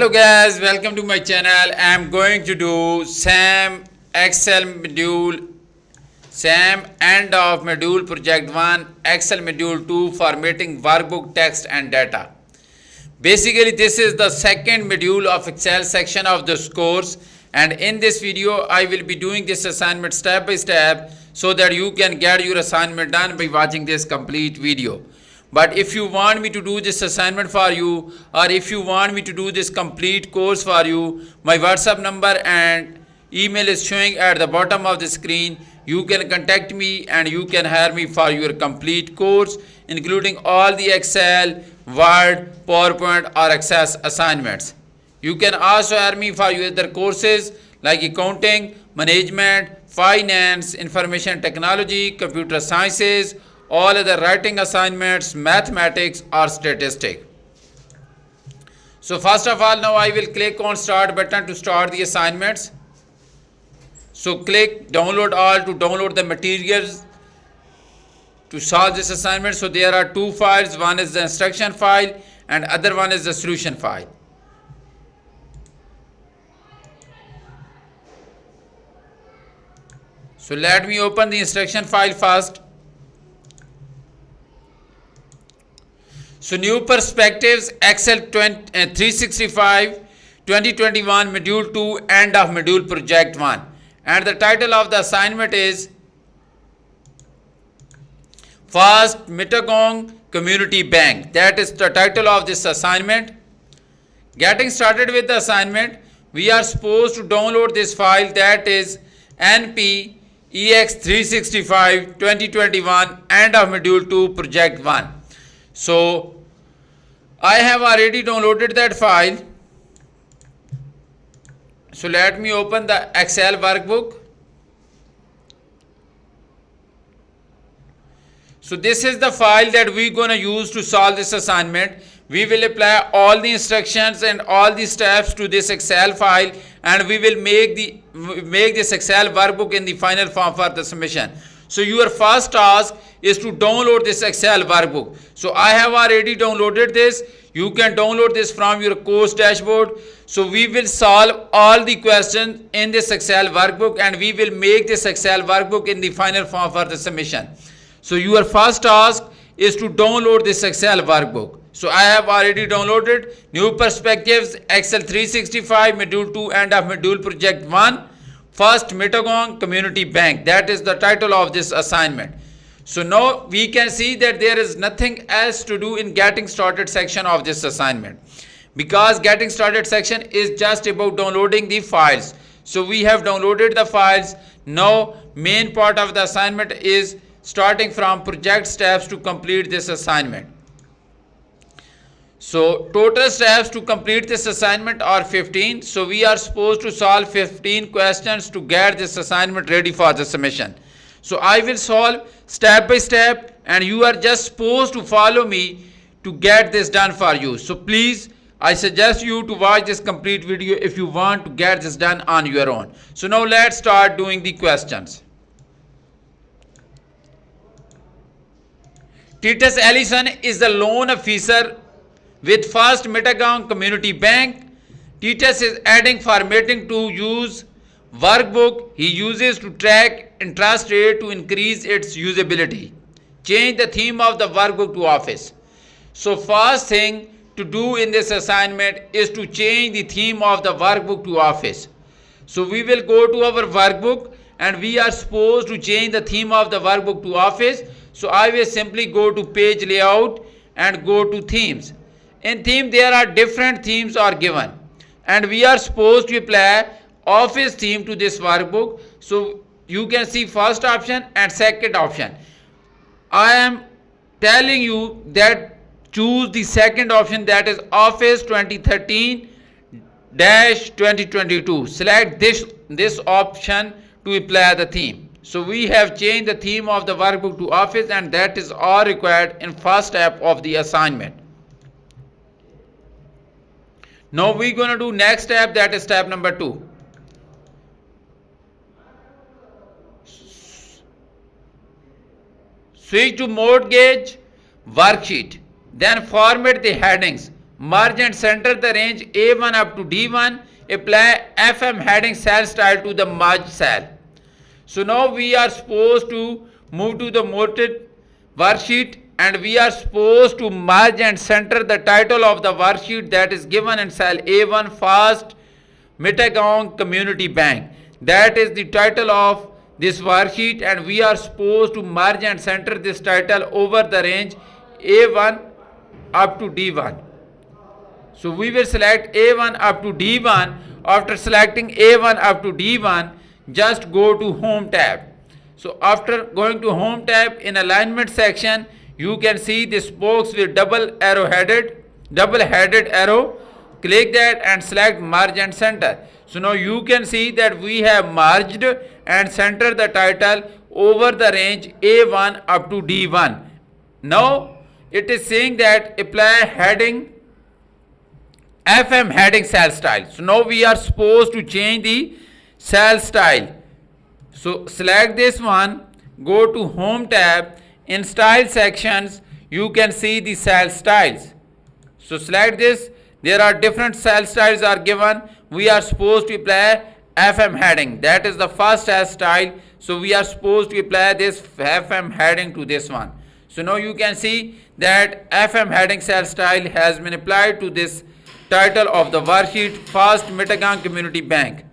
guys, welcome to my channel. I'm going to do SAM Excel module, SAM end of module project 1, Excel module 2, formatting workbook text and data. Basically, this is the second module of Excel section of this course, and in this video I will be doing this assignment step by step so that you can get your assignment done by watching this complete video. But if you want me to do this assignment for you, or if you want me to do this complete course for you, my WhatsApp number and email is showing at the bottom of the screen. You can contact me and you can hire me for your complete course, including all the Excel, Word, PowerPoint or Access assignments. You can also hire me for your other courses like accounting, management, finance, information technology, computer sciences, all other writing assignments, mathematics or statistics. So first of all, now I will click on start button to start the assignments. So click download all to download the materials to solve this assignment. So there are two files, one is the instruction file and other one is the solution file. So let me open the instruction file first. So new perspectives Excel 365 2021 module 2 end of module project 1, and the title of the assignment is First Mittagong Community Bank. That is the title of this assignment. Getting started with the assignment, we are supposed to download this file, that is NP EX365 2021 end of module 2 project 1. So I have already downloaded that file. So let me open the Excel workbook. So this is the file that we're going to use to solve this assignment. We will apply all the instructions and all the steps to this Excel file, and we will make this Excel workbook in the final form for the submission. So your first task is to download this Excel workbook. So I have already downloaded this. You can download this from your course dashboard. So we will solve all the questions in this Excel workbook, and we will make this Excel workbook in the final form for the submission. So your first task is to download this Excel workbook. So I have already downloaded New Perspectives Excel 365 module 2 end of module project 1, First Mittagong Community Bank. That is the title of this assignment. So now we can see that there is nothing else to do in getting started section of this assignment, because getting started section is just about downloading the files. So we have downloaded the files. Now main part of the assignment is starting from project steps to complete this assignment. So total steps to complete this assignment are 15. So we are supposed to solve 15 questions to get this assignment ready for the submission. So I will solve step by step, and you are just supposed to follow me to get this done for you. So please, I suggest you to watch this complete video if you want to get this done on your own. So now let's start doing the questions. Titus Ellison is the loan officer with First Mittagong Community Bank. Titus is adding formatting to use workbook he uses to track interest rate to increase its usability. Change the theme of the workbook to office. So first thing to do in this assignment is to change the theme of the workbook to office. So we will go to our workbook and we are supposed to change the theme of the workbook to office. So I will simply go to page layout and go to themes. In theme there are different themes are given, and we are supposed to apply office theme to this workbook. So you can see first option and second option. I am telling you that choose the second option, that is Office 2013-2022. Select this option to apply the theme. So we have changed the theme of the workbook to office, and that is all required in first step of the assignment. Now we're going to do next step, that is step number 2. Switch to mortgage worksheet. Then format the headings. merge and center the range A1 up to D1, apply FM heading cell style to the merged cell. So now we are supposed to move to the molded worksheet and we are supposed to merge and center the title of the worksheet that is given in cell A1 First Mittagong Community Bank. That is the title of this worksheet and we are supposed to merge and center this title over the range A1 up to D1. So we will select A1 up to D1. After selecting A1 up to D1, just go to Home tab. So after going to Home tab, in alignment section, you can see this box with double headed arrow. Click that and select merge and center. So now you can see that we have merged and centered the title over the range A1 up to D1. Now it is saying that apply heading FM heading cell style. So now we are supposed to change the cell style. So select this one, go to Home tab. In style sections, you can see the cell styles. So select this. There are different cell styles are given. We are supposed to apply FM heading. That is the first cell style. So we are supposed to apply this FM heading to this one. So now you can see that FM heading cell style has been applied to this title of the worksheet First Mittagong Community Bank.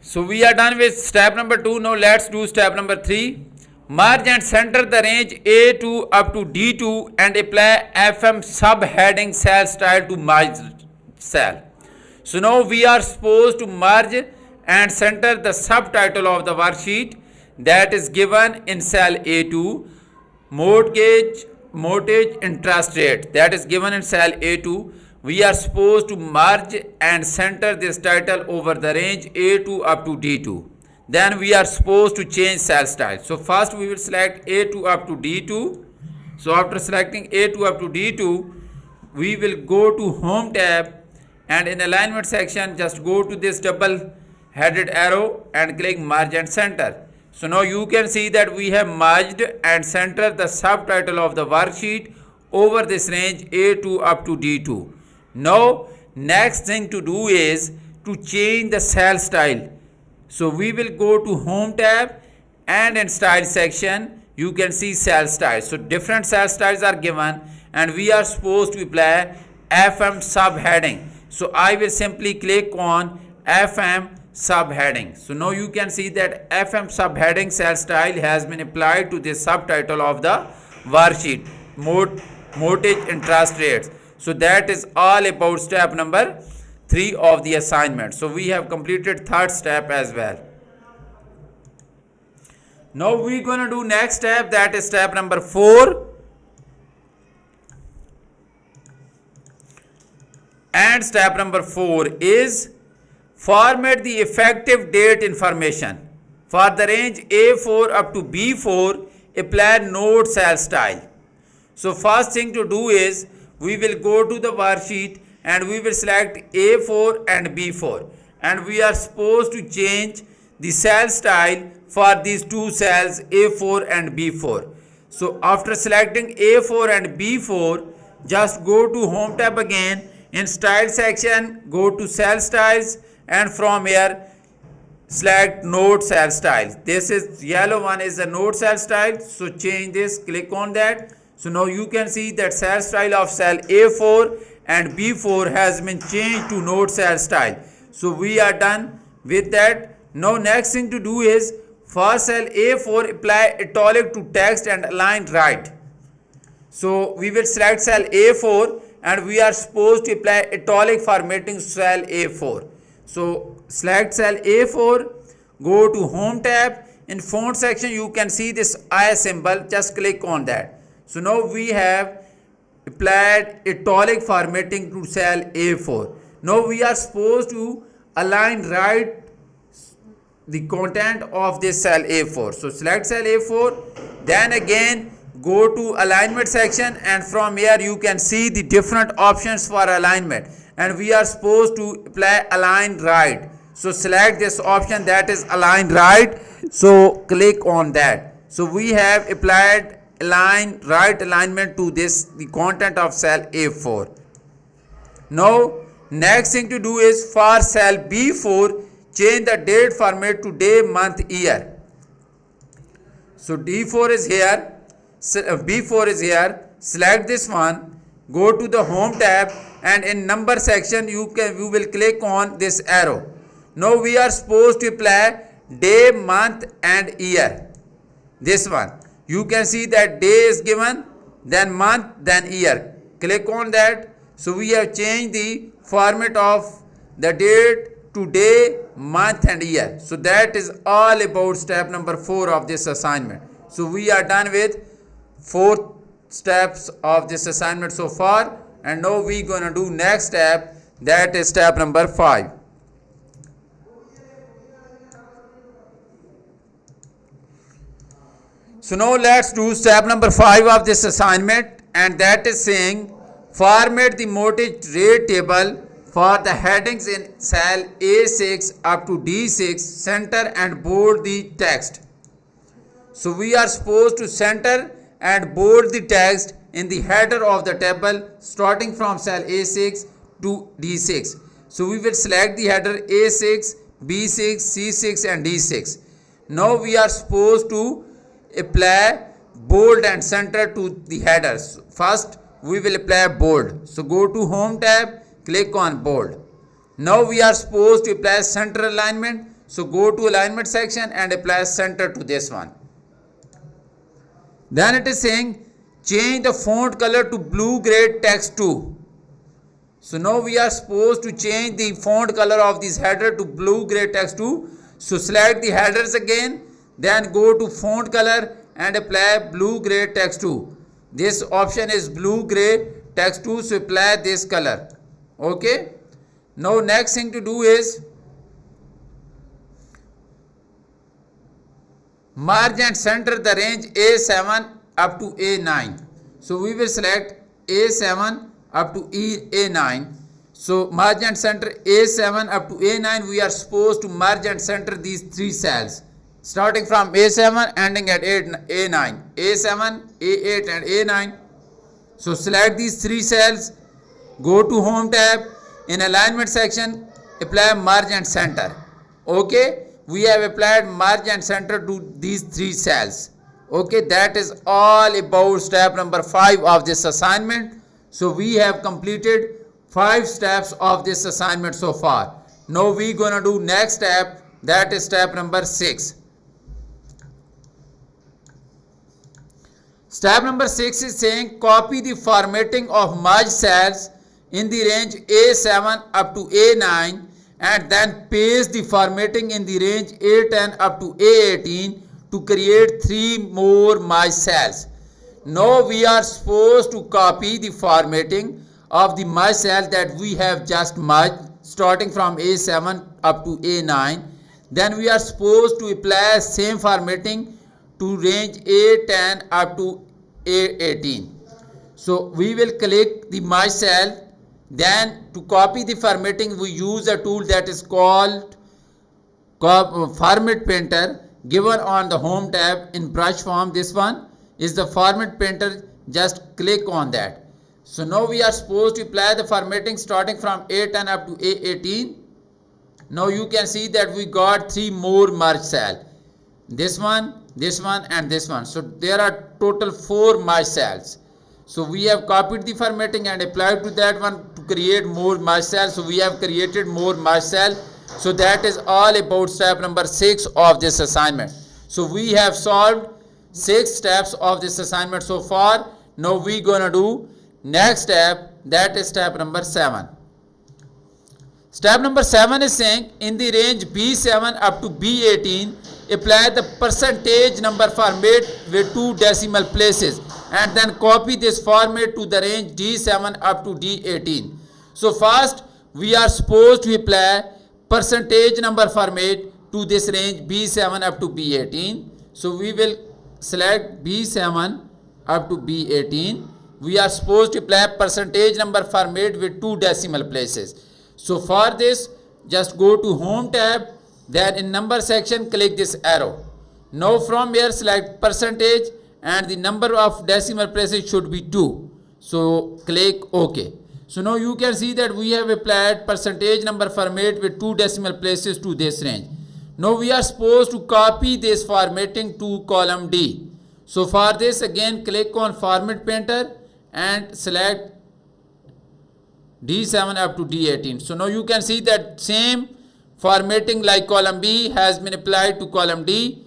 So we are done with step number 2. Now let's do step number 3. Merge and center the range A2 up to D2 and apply FM subheading cell style to merged cell. So now we are supposed to merge and center the subtitle of the worksheet that is given in cell A2, mortgage interest rate, that is given in cell A2. We are supposed to merge and center this title over the range A2 up to D2. Then we are supposed to change cell style. So first we will select A2 up to D2. So after selecting A2 up to D2, we will go to Home tab and in alignment section just go to this double headed arrow and click merge and center. So now you can see that we have merged and centered the subtitle of the worksheet over this range A2 up to D2. Now next thing to do is to change the cell style. So we will go to Home tab and in style section you can see cell styles. So different cell styles are given and we are supposed to apply FM subheading. So I will simply click on FM subheading. So now you can see that FM subheading cell style has been applied to the subtitle of the worksheet, mortgage interest rates. So that is all about step number 3 of the assignment. So we have completed third step as well. Now we're going to do next step, that is step number 4. And step number 4 is format the effective date information. For the range A4 up to B4, apply node cell style. So first thing to do is we will go to the worksheet and we will select A4 and B4 and we are supposed to change the cell style for these two cells A4 and B4. So after selecting A4 and B4, just go to Home tab again. In style section, go to cell styles and from here select node cell style. This is yellow one is the node cell style. So change this, click on that. So now you can see that cell style of cell A4 and B4 has been changed to node cell style. So we are done with that. Now next thing to do is for cell A4 apply italic to text and align right. So we will select cell A4 and we are supposed to apply italic formatting cell A4. So select cell A4, go to Home tab. In font section you can see this I symbol, just click on that. So now we have applied italic formatting to cell A4. Now we are supposed to align right the content of this cell A4. So select cell A4, then again go to alignment section and from here you can see the different options for alignment and we are supposed to apply align right. So select this option, that is align right. So click on that. So we have applied align right alignment to this the content of cell A4. Now next thing to do is for cell B4 change the date format to day, month, year. So D4 is here, B4 is here, select this one, go to the home tab and in number section you will click on this arrow. Now we are supposed to apply day, month and year. This one. You can see that day is given, then month, then year. Click on that. So we have changed the format of the date to day, month and year. So that is all about step number 4 of this assignment. So we are done with 4 steps of this assignment so far, and now we gonna do next step, that is step number 5. So now let's do step number 5 of this assignment, and that is saying format the mortgage rate table for the headings in cell A6 up to D6, center and bold the text. So we are supposed to center and bold the text in the header of the table starting from cell A6 to D6. So we will select the header A6, B6, C6 and D6. Now we are supposed to apply bold and center to the headers. First we will apply bold. So go to home tab, click on bold. Now we are supposed to apply center alignment. So go to alignment section and apply center to this one. Then it is saying change the font color to blue gray text 2. So now we are supposed to change the font color of this header to blue gray text 2. So select the headers again, then go to font color and apply blue gray text 2. This option is blue gray text 2, so apply this color. Okay. Now next thing to do is merge and center the range A7 up to A9. So we will select A7 up to A9. So merge and center A7 up to A9. We are supposed to merge and center these 3 cells starting from A7 ending at A9. A7, A8 and A9. So select these 3 cells, go to home tab, in alignment section apply merge and center. Okay. We have applied merge and center to these 3 cells. Okay, that is all about step number 5 of this assignment. So we have completed 5 steps of this assignment so far. Now we gonna do next step, that is step number 6. Step number 6 is saying copy the formatting of merged cells in the range A7 up to A9 and then paste the formatting in the range A10 up to A18 to create 3 more merged cells. Now we are supposed to copy the formatting of the merged cell that we have just merged starting from A7 up to A9. Then we are supposed to apply same formatting to range A10 up to A18. So we will click the merged cell. Then to copy the formatting we use a tool that is called Format Painter, given on the home tab in brush form. This one is the Format Painter, just click on that. So now we are supposed to apply the formatting starting from A10 up to A18. Now you can see that we got 3 more merged cells. This one and this one. So there are total 4 merged cells. So we have copied the formatting and applied to that one to create more merged cells. So we have created more merged cells. So that is all about step number 6 of this assignment. So we have solved 6 steps of this assignment so far. Now we gonna do next step, that is step number 7. Step number 7 is saying in the range B7 up to B18 apply the percentage number format with 2 decimal places and then copy this format to the range D7 up to D18. So first we are supposed to apply percentage number format to this range B7 up to B18. So we will select B7 up to B18. We are supposed to apply percentage number format with 2 decimal places. So for this just go to home tab, then in number section click this arrow. Now from here select percentage and the number of decimal places should be 2. So click OK. So now you can see that we have applied percentage number format with 2 decimal places to this range. Now we are supposed to copy this formatting to column D. So for this, again click on Format Painter and select D7 up to D18. So now you can see that same formatting like column B has been applied to column D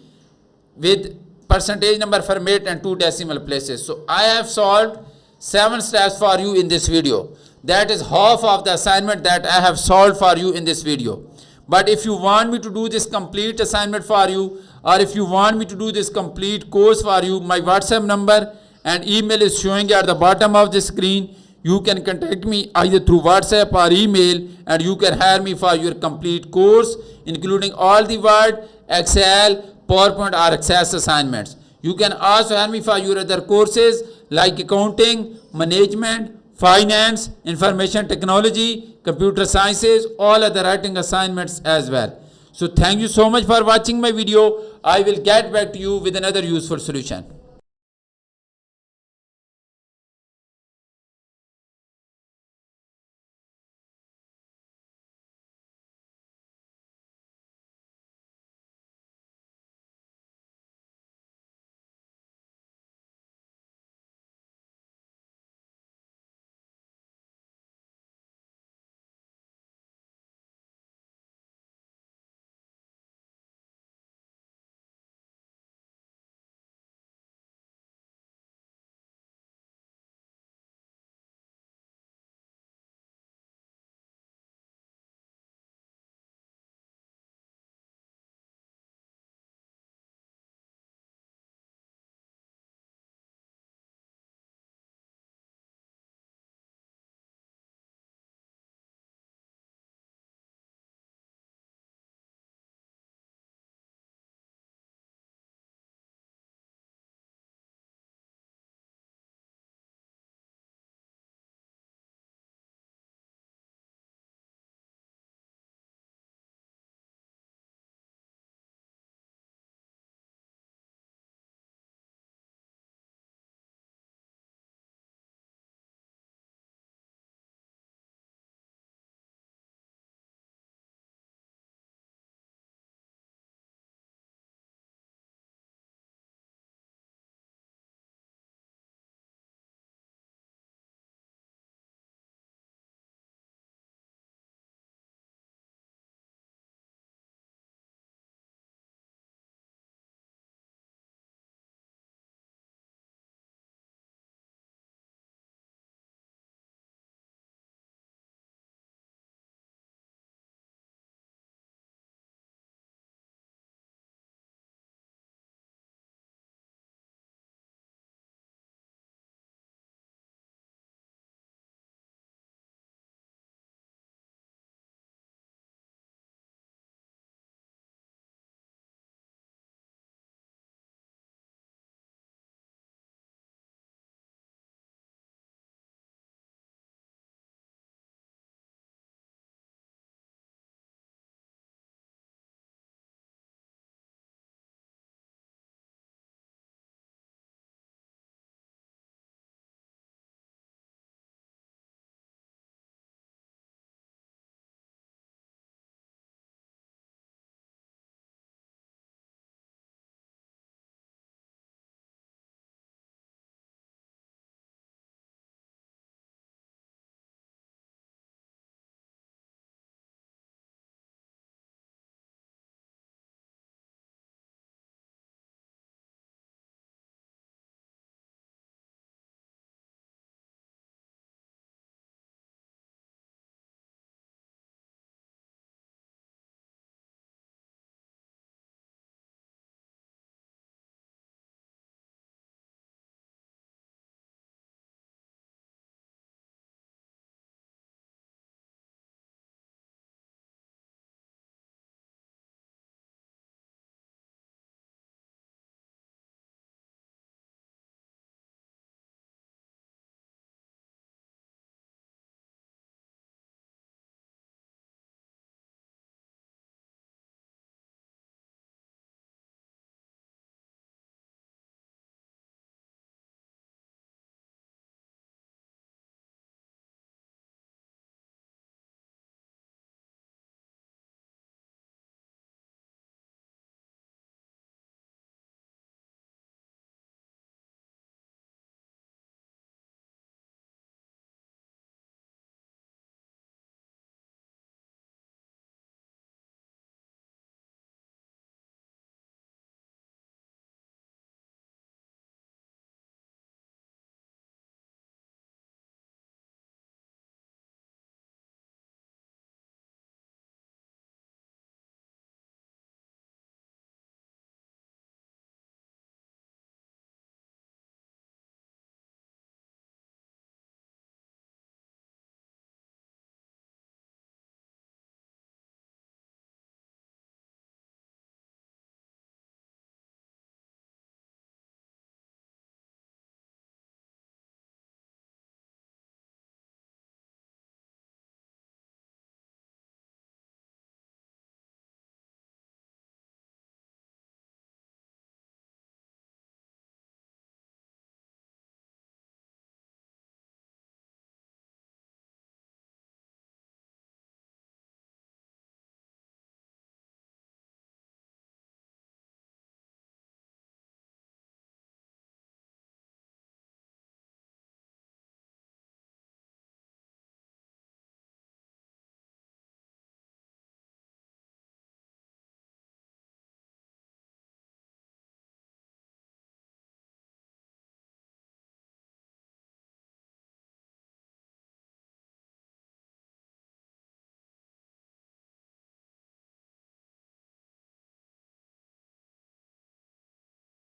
with percentage number format and 2 decimal places. So I have solved 7 steps for you in this video. That is half of the assignment that I have solved for you in this video. But if you want me to do this complete assignment for you, or if you want me to do this complete course for you, my WhatsApp number and email is showing at the bottom of the screen. You can contact me either through WhatsApp or email, and you can hire me for your complete course, including all the Word, Excel, PowerPoint or Access assignments. You can also hire me for your other courses like accounting, management, finance, information technology, computer sciences, all other writing assignments as well. So thank you so much for watching my video. I will get back to you with another useful solution.